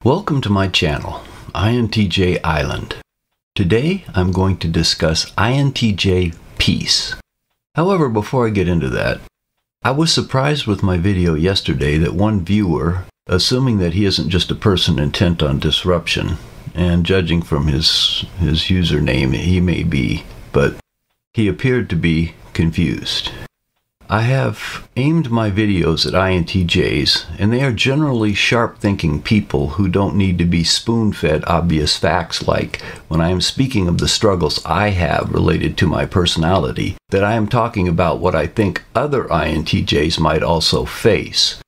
Welcome to my channel, INTJ Island. Today I'm going to discuss INTJ Peace. However, before I get into that, I was surprised with my video yesterday that one viewer, assuming that he isn't just a person intent on disruption, and judging from his username he may be, but he appeared to be confused. I have aimed my videos at INTJs, and they are generally sharp-thinking people who don't need to be spoon-fed obvious facts like, when I am speaking of the struggles I have related to my personality, that I am talking about what I think other INTJs might also face.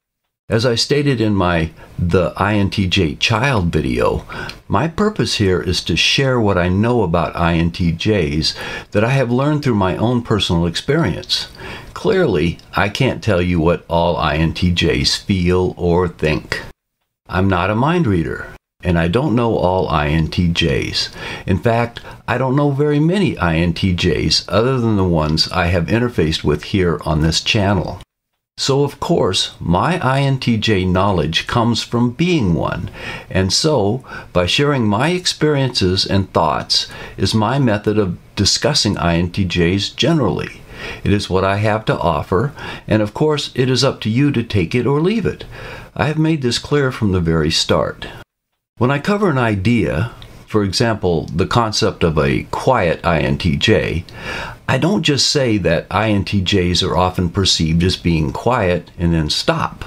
As I stated in my The INTJ Child video, my purpose here is to share what I know about INTJs that I have learned through my own personal experience. Clearly, I can't tell you what all INTJs feel or think. I'm not a mind reader, and I don't know all INTJs. In fact, I don't know very many INTJs other than the ones I have interfaced with here on this channel. So of course, my INTJ knowledge comes from being one, and so, by sharing my experiences and thoughts, is my method of discussing INTJs generally. It is what I have to offer, and of course, it is up to you to take it or leave it. I have made this clear from the very start. When I cover an idea, for example, the concept of a quiet INTJ, I don't just say that INTJs are often perceived as being quiet and then stop.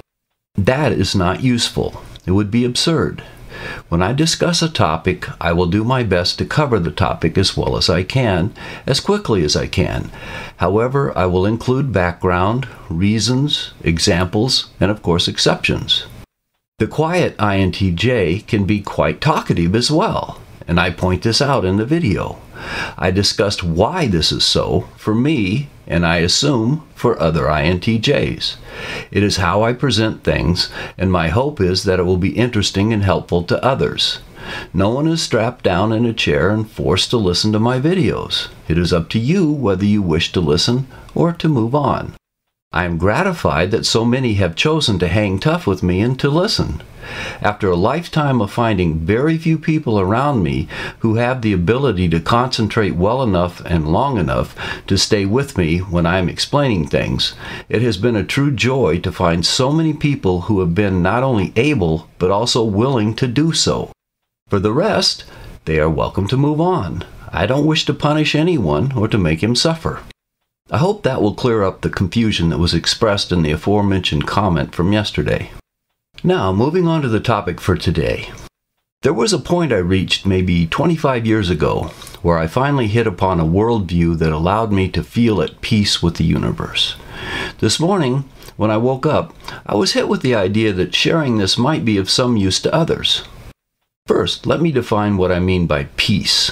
That is not useful. It would be absurd. When I discuss a topic, I will do my best to cover the topic as well as I can, as quickly as I can. However, I will include background, reasons, examples, and of course exceptions. The quiet INTJ can be quite talkative as well, and I point this out in the video. I discussed why this is so for me, and I assume for other INTJs. It is how I present things, and my hope is that it will be interesting and helpful to others. No one is strapped down in a chair and forced to listen to my videos. It is up to you whether you wish to listen or to move on. I am gratified that so many have chosen to hang tough with me and to listen. After a lifetime of finding very few people around me who have the ability to concentrate well enough and long enough to stay with me when I am explaining things, it has been a true joy to find so many people who have been not only able but also willing to do so. For the rest, they are welcome to move on. I don't wish to punish anyone or to make him suffer. I hope that will clear up the confusion that was expressed in the aforementioned comment from yesterday. Now, moving on to the topic for today. There was a point I reached maybe 25 years ago where I finally hit upon a worldview that allowed me to feel at peace with the universe. This morning, when I woke up, I was hit with the idea that sharing this might be of some use to others. First, let me define what I mean by peace.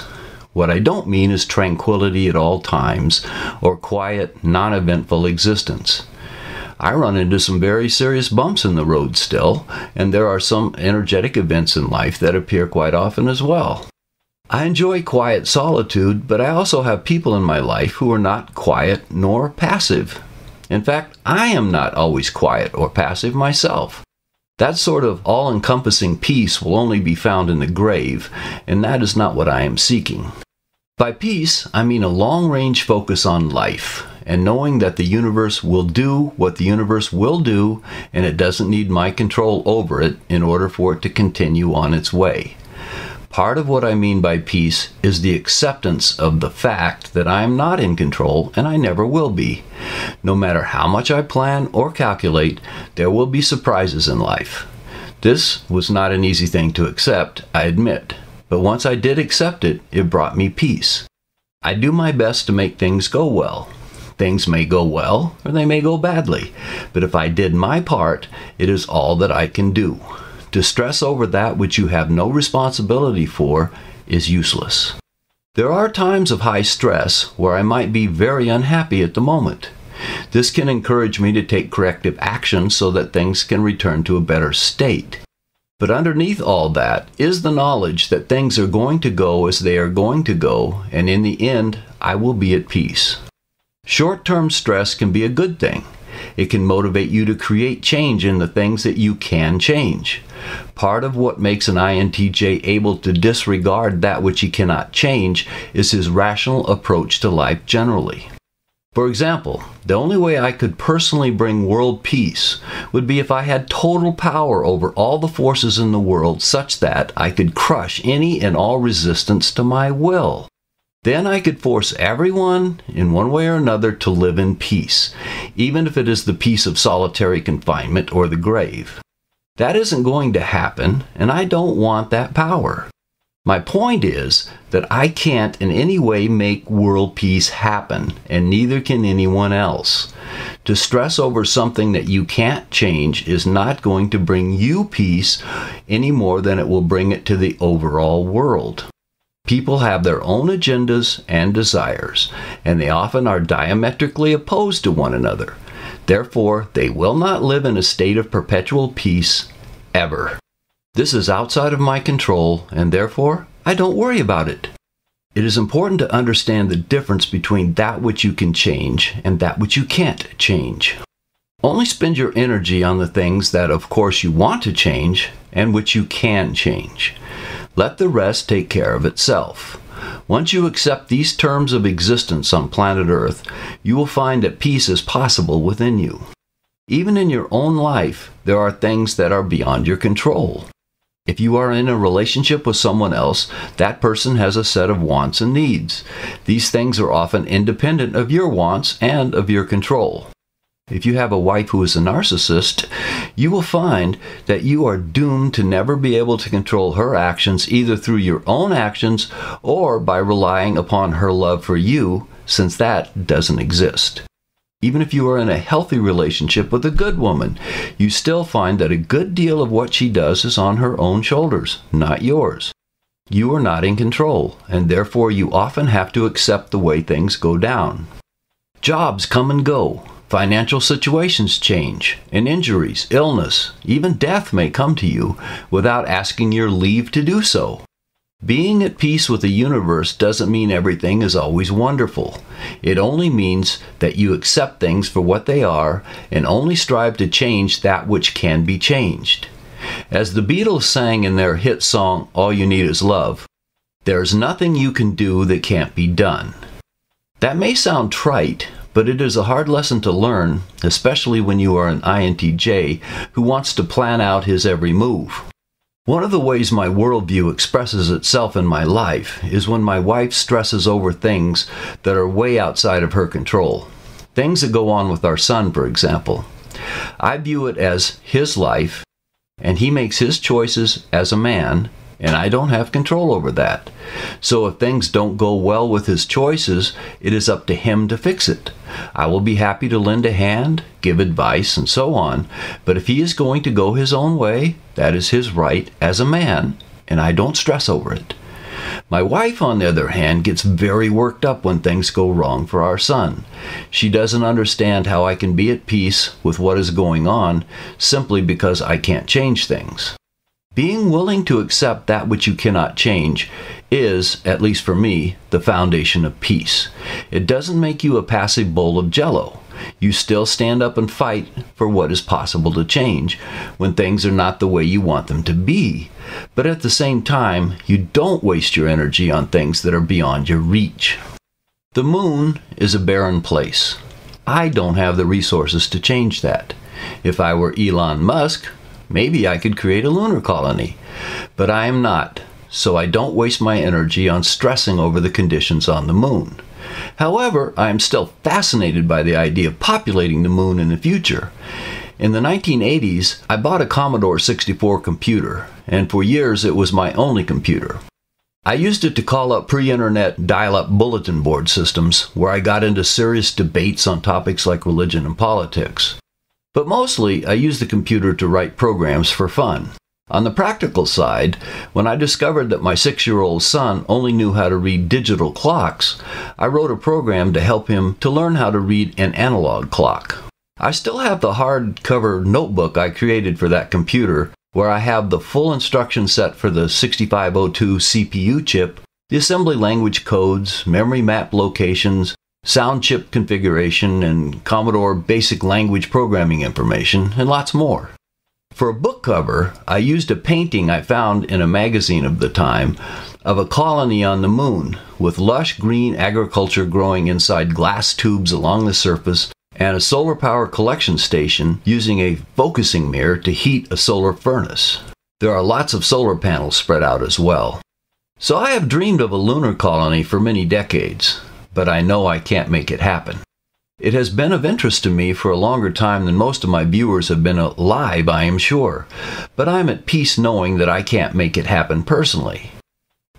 What I don't mean is tranquility at all times or quiet, non-eventful existence. I run into some very serious bumps in the road still, and there are some energetic events in life that appear quite often as well. I enjoy quiet solitude, but I also have people in my life who are not quiet nor passive. In fact, I am not always quiet or passive myself. That sort of all-encompassing peace will only be found in the grave, and that is not what I am seeking. By peace, I mean a long-range focus on life, and knowing that the universe will do what the universe will do, and it doesn't need my control over it in order for it to continue on its way. Part of what I mean by peace is the acceptance of the fact that I am not in control, and I never will be. No matter how much I plan or calculate, there will be surprises in life. This was not an easy thing to accept, I admit. But once I did accept it, it brought me peace. I do my best to make things go well. Things may go well, or they may go badly. But if I did my part, it is all that I can do. To stress over that which you have no responsibility for is useless. There are times of high stress where I might be very unhappy at the moment. This can encourage me to take corrective action so that things can return to a better state. But underneath all that is the knowledge that things are going to go as they are going to go, and in the end, I will be at peace. Short-term stress can be a good thing. It can motivate you to create change in the things that you can change. Part of what makes an INTJ able to disregard that which he cannot change is his rational approach to life generally. For example, the only way I could personally bring world peace would be if I had total power over all the forces in the world such that I could crush any and all resistance to my will. Then I could force everyone, in one way or another, to live in peace, even if it is the peace of solitary confinement or the grave. That isn't going to happen, and I don't want that power. My point is that I can't in any way make world peace happen, and neither can anyone else. To stress over something that you can't change is not going to bring you peace any more than it will bring it to the overall world. People have their own agendas and desires, and they often are diametrically opposed to one another. Therefore, they will not live in a state of perpetual peace ever. This is outside of my control, and therefore, I don't worry about it. It is important to understand the difference between that which you can change and that which you can't change. Only spend your energy on the things that, of course, you want to change and which you can change. Let the rest take care of itself. Once you accept these terms of existence on planet Earth, you will find that peace is possible within you. Even in your own life, there are things that are beyond your control. If you are in a relationship with someone else, that person has a set of wants and needs. These things are often independent of your wants and of your control. If you have a wife who is a narcissist, you will find that you are doomed to never be able to control her actions either through your own actions or by relying upon her love for you, since that doesn't exist. Even if you are in a healthy relationship with a good woman, you still find that a good deal of what she does is on her own shoulders, not yours. You are not in control, and therefore you often have to accept the way things go down. Jobs come and go. Financial situations change, and injuries, illness, even death may come to you without asking your leave to do so. Being at peace with the universe doesn't mean everything is always wonderful. It only means that you accept things for what they are and only strive to change that which can be changed. As the Beatles sang in their hit song, "All You Need Is Love," there's nothing you can do that can't be done. That may sound trite, but it is a hard lesson to learn, especially when you are an INTJ who wants to plan out his every move. One of the ways my worldview expresses itself in my life is when my wife stresses over things that are way outside of her control. Things that go on with our son, for example. I view it as his life, and he makes his choices as a man, and I don't have control over that. So if things don't go well with his choices, it is up to him to fix it. I will be happy to lend a hand, give advice, and so on, but if he is going to go his own way, that is his right as a man, and I don't stress over it. My wife, on the other hand, gets very worked up when things go wrong for our son. She doesn't understand how I can be at peace with what is going on simply because I can't change things. Being willing to accept that which you cannot change is, at least for me, the foundation of peace. It doesn't make you a passive bowl of jello. You still stand up and fight for what is possible to change when things are not the way you want them to be. But at the same time, you don't waste your energy on things that are beyond your reach. The moon is a barren place. I don't have the resources to change that. If I were Elon Musk, maybe I could create a lunar colony, but I am not, so I don't waste my energy on stressing over the conditions on the moon. However, I am still fascinated by the idea of populating the moon in the future. In the 1980s, I bought a Commodore 64 computer, and for years it was my only computer. I used it to call up pre-internet dial-up bulletin board systems, where I got into serious debates on topics like religion and politics. But mostly, I used the computer to write programs for fun. On the practical side, when I discovered that my 6-year-old son only knew how to read digital clocks, I wrote a program to help him to learn how to read an analog clock. I still have the hardcover notebook I created for that computer, where I have the full instruction set for the 6502 CPU chip, the assembly language codes, memory map locations, sound chip configuration, and Commodore basic language programming information, and lots more. For a book cover, I used a painting I found in a magazine of the time of a colony on the moon with lush green agriculture growing inside glass tubes along the surface and a solar power collection station using a focusing mirror to heat a solar furnace. There are lots of solar panels spread out as well. So I have dreamed of a lunar colony for many decades, but I know I can't make it happen. It has been of interest to me for a longer time than most of my viewers have been alive, I am sure, but I am at peace knowing that I can't make it happen personally.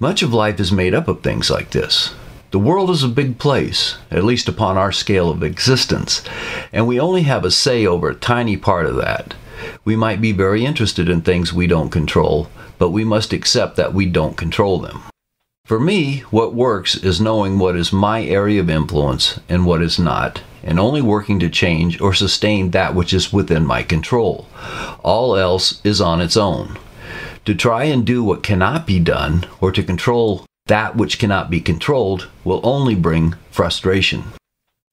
Much of life is made up of things like this. The world is a big place, at least upon our scale of existence, and we only have a say over a tiny part of that. We might be very interested in things we don't control, but we must accept that we don't control them. For me, what works is knowing what is my area of influence and what is not, and only working to change or sustain that which is within my control. All else is on its own. To try and do what cannot be done, or to control that which cannot be controlled, will only bring frustration.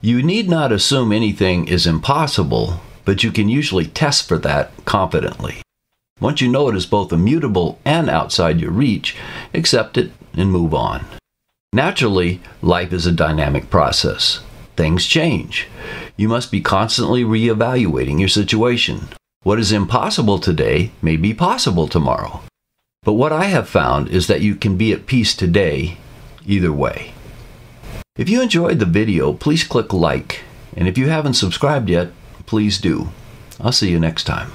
You need not assume anything is impossible, but you can usually test for that confidently. Once you know it is both immutable and outside your reach, accept it and move on. Naturally, life is a dynamic process. Things change. You must be constantly reevaluating your situation. What is impossible today may be possible tomorrow. But what I have found is that you can be at peace today, either way. If you enjoyed the video, please click like, and if you haven't subscribed yet, please do. I'll see you next time.